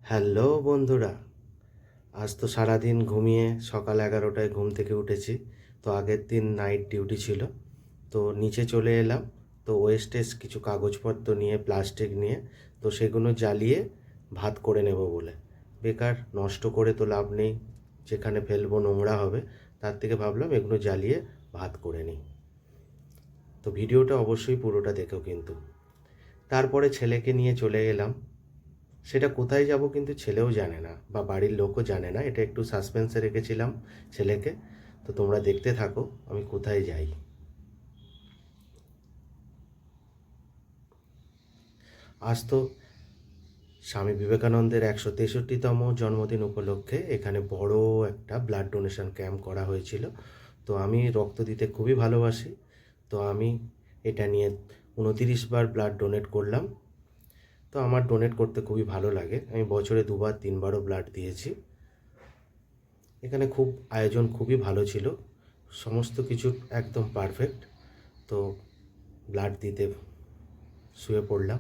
Hello বন্ধুরা, আজ তো সারাদিন ঘুমিয়ে সকাল 11টায় ঘুম থেকে উঠেছি। তো আগের দিন নাইট ডিউটি ছিল, তো নিচে চলে এলাম। তো ওয়েস্টেজ কিছু কাগজপত্র নিয়ে, প্লাস্টিক নিয়ে, তো সেগুলো জ্বালিয়ে ভাত করে নেব বলে। বেকার নষ্ট করে তো লাভ নেই, যেখানে ফেলবো নোংরা হবে, তার থেকে ভাবলাম এগুলো জ্বালিয়ে ভাত করে নিই। তো ভিডিওটা অবশ্যই পুরোটা দেখো কিন্তু। তারপরে ছেলেকে নিয়ে চলে এলাম। সেটা কোথায় যাব কিন্তু ছেলেও জানে না, বা বাড়ির লোকও জানে না। এটা একটু সাসপেন্সে রেখেছিলাম ছেলেকে। তো তোমরা দেখতে থাকো আমি কোথায় যাই। আজ তো স্বামী বিবেকানন্দের 163তম জন্মদিন উপলক্ষে এখানে বড় একটা ব্লাড ডোনেশন ক্যাম্প করা হয়েছিল। তো আমি রক্ত দিতে খুবই ভালোবাসি। তো আমি এটা নিয়ে 29বার ব্লাড ডোনেট করলাম। তো আমার ডোনেট করতে খুবই ভালো লাগে। আমি বছরে 2বার 3বারও ব্লাড দিয়েছি। এখানে আয়োজন খুবই ভালো ছিল, সমস্ত কিছু একদম পারফেক্ট। তো ব্লাড দিতে শুয়ে পড়লাম।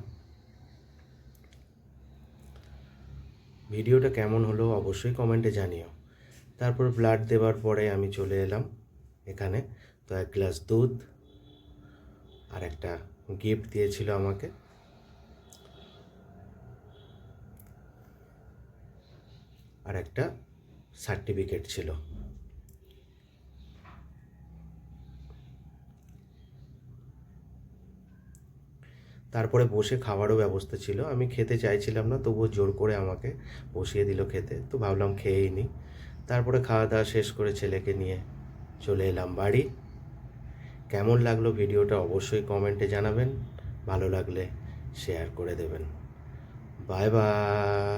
ভিডিওটা কেমন হলো অবশ্যই কমেন্টে জানিও। তারপর ব্লাড দেওয়ার পরে আমি চলে এলাম এখানে। তো 1 গ্লাস দুধ আর একটা গিফট দিয়েছিল আমাকে, আর একটা সার্টিফিকেট ছিল। তারপরে বসে খাওয়ারও ব্যবস্থা ছিল। আমি খেতে চাইছিলাম না, তবুও জোর করে আমাকে বসিয়ে দিল খেতে। তো ভাবলাম খেয়েই নিই। তারপরে খাওয়া দাওয়া শেষ করে ছেলেকে নিয়ে চলে এলাম বাড়ি। কেমন লাগলো ভিডিওটা অবশ্যই কমেন্টে জানাবেন। ভালো লাগলে শেয়ার করে দেবেন। Bye bye.